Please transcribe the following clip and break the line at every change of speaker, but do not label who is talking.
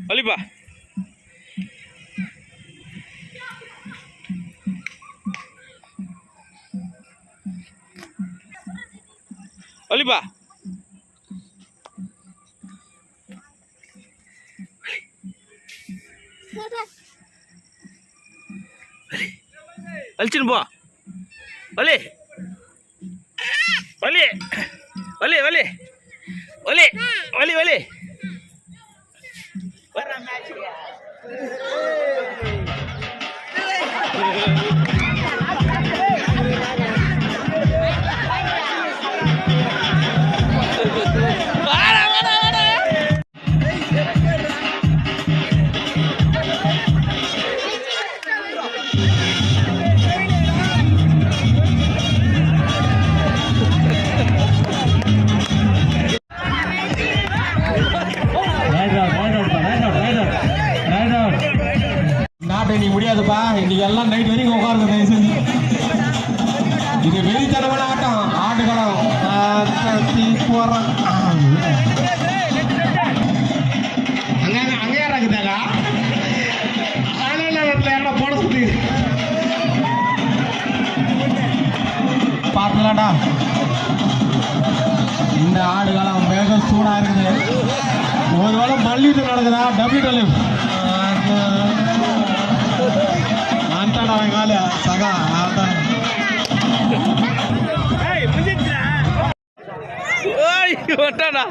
வலிப்பா. வலிப்பா. வலிச்சுன்னு போ. வலி வலி வலி வலி வலி வலி வலி
நீ முடியாதுப்பா. இன்னைக்கு எல்லாம் நைட் வரைக்கும் உட்காருங்க தயவு செஞ்சு. இது வெளித்தனமான ஆட்டம். ஆட்டுக்களம் போடுறான். அங்கே இறங்குதாங்க. ஆனால் போட சொல்லி பார்க்கலாம்டா. இந்த ஆடுகளம் மிக சூடாக இருக்குது. ஒரு வேளை மல்லிட்டு நடக்குதா டபிள்யூ అంటాడా కాలే సగా
అంటాడా